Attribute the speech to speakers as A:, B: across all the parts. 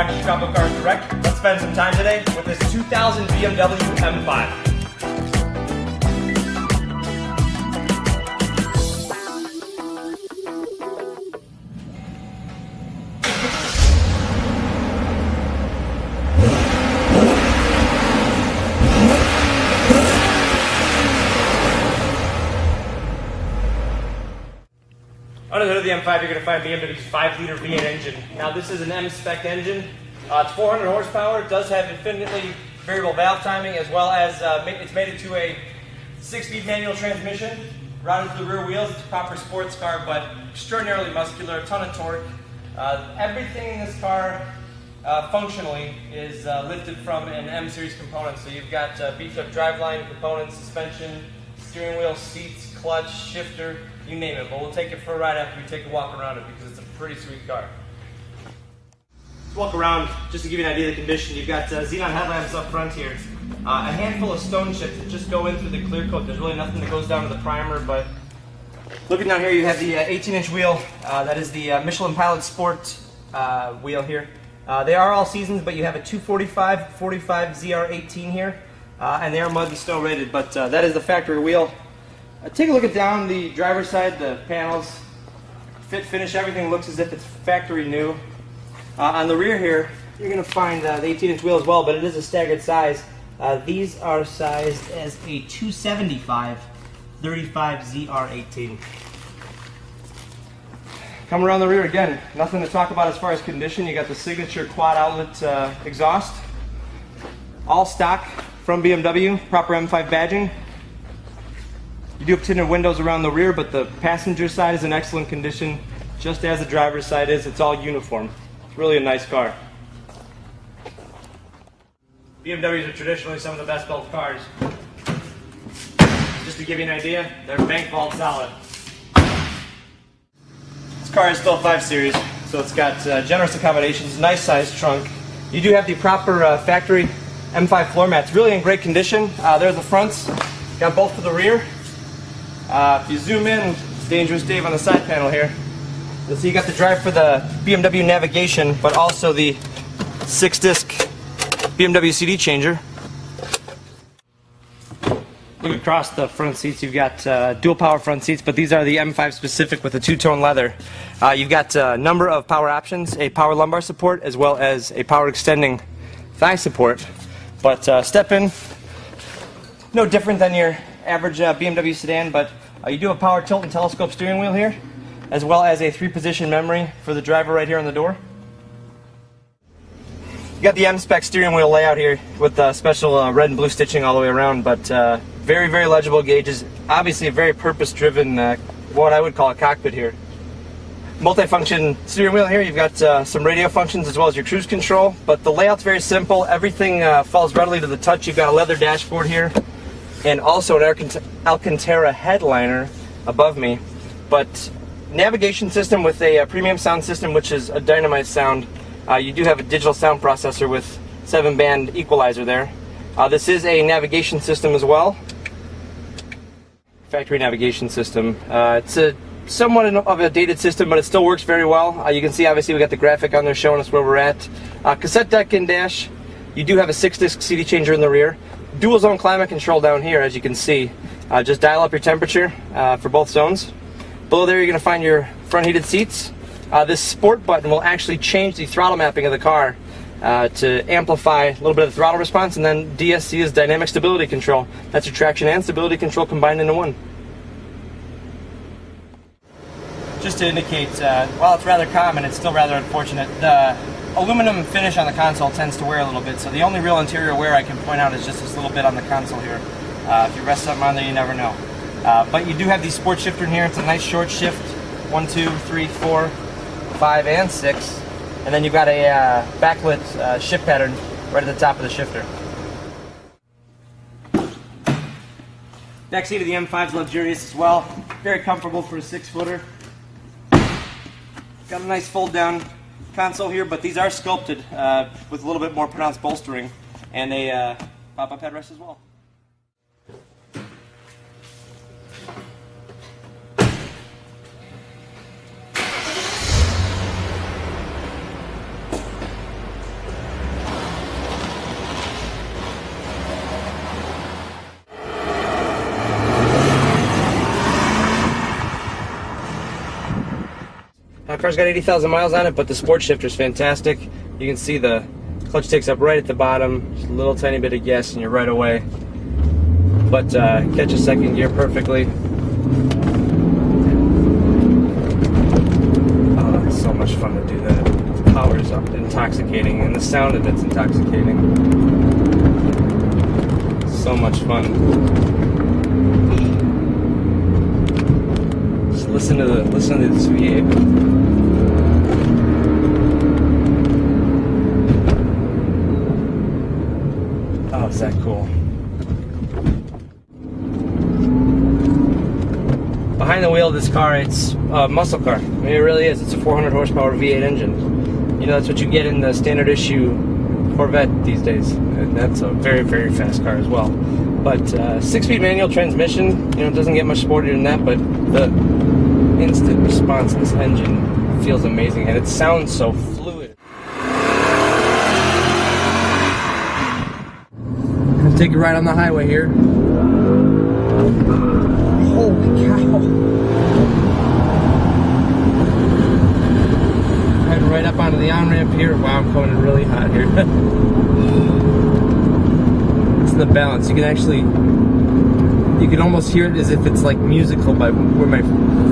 A: back to Chicago Cars Direct. Let's spend some time today with this 2000 BMW M5. Under the hood of the M5, you're going to find BMW's 5-liter V8 engine. Now, this is an M-spec engine. It's 400 horsepower. It does have infinitely variable valve timing, as well as it's made into a 6-speed manual transmission. Routed to the rear wheels, it's a proper sports car, but extraordinarily muscular, a ton of torque. Everything in this car, functionally, is lifted from an M-series component. So you've got beefed-up driveline components, suspension, steering wheel, seats, clutch, shifter, you name it, but we'll take it for a ride after we take a walk around it because it's a pretty sweet car. Let's walk around just to give you an idea of the condition. You've got xenon headlamps up front here, a handful of stone chips that just go in through the clear coat. There's really nothing that goes down to the primer, but looking down here you have the 18-inch wheel. That is the Michelin Pilot Sport wheel here. They are all seasons, but you have a 245 45 ZR18 here, and they are mud and snow rated, but that is the factory wheel. Take a look at down the driver's side, the panels, fit, finish, everything looks as if it's factory new. On the rear here, you're going to find the 18-inch wheel as well, but it is a staggered size. These are sized as a 275 35 ZR18. Come around the rear again, nothing to talk about as far as condition. You got the signature quad outlet exhaust, all stock from BMW, proper M5 badging. You do have tinted windows around the rear, but the passenger side is in excellent condition, just as the driver's side is. It's all uniform. It's really a nice car. BMWs are traditionally some of the best built cars. Just to give you an idea, they're bank vault solid. This car is still 5 Series, so it's got generous accommodations, nice sized trunk. You do have the proper factory M5 floor mats, really in great condition. There's the fronts, got both for the rear. If you zoom in, Dangerous Dave on the side panel here, you'll see you got the drive for the BMW navigation, but also the 6-disc BMW CD changer. Look across the front seats, you've got dual power front seats, but these are the M5 specific with the 2-tone leather. You've got a number of power options, a power lumbar support, as well as a power extending thigh support. But step in, no different than your average BMW sedan, but you do have power tilt and telescope steering wheel here, as well as a 3-position memory for the driver right here on the door. You got the M-spec steering wheel layout here with special red and blue stitching all the way around, but very, very legible gauges. Obviously a very purpose-driven, what I would call a cockpit here. Multi-function steering wheel here. You've got some radio functions as well as your cruise control, but the layout's very simple. Everything falls readily to the touch. You've got a leather dashboard here, and also an Alcantara headliner above me. But navigation system with a premium sound system, which is a dynamite sound. You do have a digital sound processor with 7-band equalizer there. This is a navigation system as well. Factory navigation system. It's a somewhat of a dated system, but it still works very well. You can see obviously we got the graphic on there showing us where we're at. Cassette deck and dash. You do have a 6-disc CD changer in the rear. Dual zone climate control down here, as you can see. Just dial up your temperature for both zones. Below there you're going to find your front heated seats. This sport button will actually change the throttle mapping of the car to amplify a little bit of the throttle response, and then DSC is dynamic stability control. That's your traction and stability control combined into one. Just to indicate, while it's rather common, it's still rather unfortunate. The aluminum finish on the console tends to wear a little bit, so the only real interior wear I can point out is just this little bit on the console here. If you rest something on there, you never know. But you do have the sport shifter in here. It's a nice short shift, 1, 2, 3, 4, 5, and 6. And then you've got a backlit shift pattern right at the top of the shifter. Back seat of the M5 is luxurious as well. Very comfortable for a 6-footer. Got a nice fold-down console here, but these are sculpted with a little bit more pronounced bolstering, and a pop-up headrest as well. car's got 80,000 miles on it, but the sport shifter's fantastic. You can see the clutch takes up right at the bottom, just a little tiny bit of gas and you're right away. But catches second gear perfectly. Oh, it's so much fun to do that. The power is intoxicating, and the sound of it's intoxicating. So much fun. Just listen to this V8. Oh, is that cool? Behind the wheel of this car, it's a muscle car. I mean, it really is. It's a 400 horsepower V8 engine. You know, that's what you get in the standard issue Corvette these days. And that's a very, very fast car as well. But 6-speed manual transmission, you know, it doesn't get much sportier than that, but the instant response of this engine feels amazing, and it sounds so fluid. I'll take a ride on the highway here. Holy cow. Heading right up onto the on-ramp here. Wow, I'm coming in really hot here. It's the balance. You can actually, you can almost hear it as if it's like musical by where my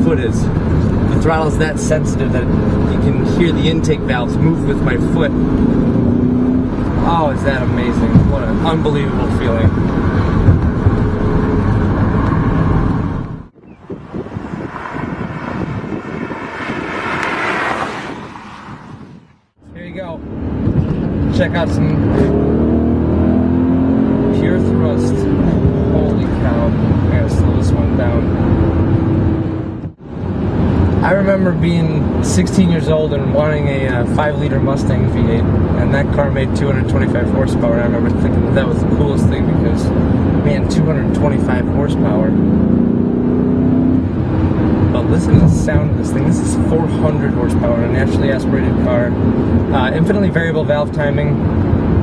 A: foot is. The throttle is that sensitive that you can hear the intake valves move with my foot. Oh, is that amazing. What an unbelievable feeling. Here you go. Check out some pure thrust. Holy cow. I gotta slow this one down. I remember being 16 years old and wanting a 5-liter Mustang V8, and that car made 225 horsepower, and I remember thinking that was the coolest thing because, man, 225 horsepower. But listen to the sound of this thing. This is 400 horsepower, a naturally aspirated car. Infinitely variable valve timing.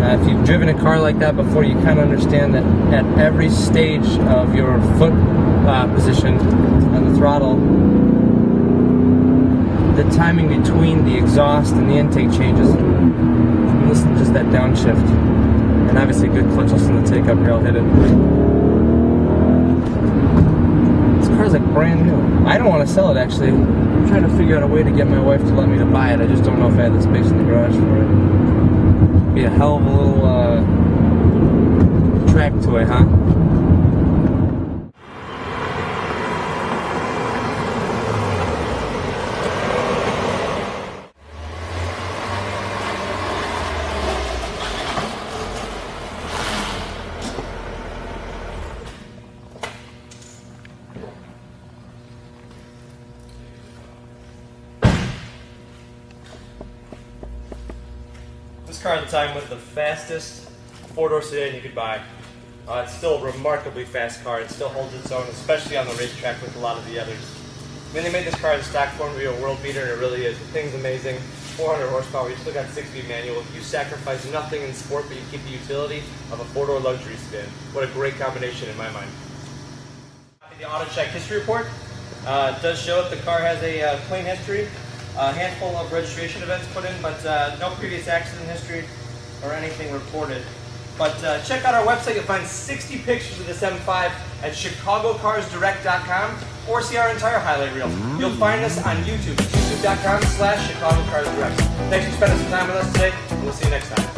A: If you've driven a car like that before, you kind of understand that at every stage of your foot position on the throttle, the timing between the exhaust and the intake changes. Listen to just that downshift. And obviously good clutch. Listen to the take up here, I'll hit it. This car's like brand new. I don't want to sell it actually. I'm trying to figure out a way to get my wife to let me to buy it. I just don't know if I have the space in the garage for it. It'd be a hell of a little track toy, huh? This car at the time was the fastest 4-door sedan you could buy. It's still a remarkably fast car. It still holds its own, especially on the racetrack with a lot of the others. When they made this car in stock form to be a world beater, and it really is. The thing's amazing. 400 horsepower, you still got 6-speed manual. You sacrifice nothing in sport, but you keep the utility of a 4-door luxury sedan. What a great combination in my mind. The Auto Check history report does show that the car has a clean history. A handful of registration events put in, but no previous accident history or anything reported. But check out our website. You'll find 60 pictures of this M5 at chicagocarsdirect.com, or see our entire highlight reel. You'll find us on YouTube, youtube.com/chicagocarsdirect. Thanks for spending some time with us today, and we'll see you next time.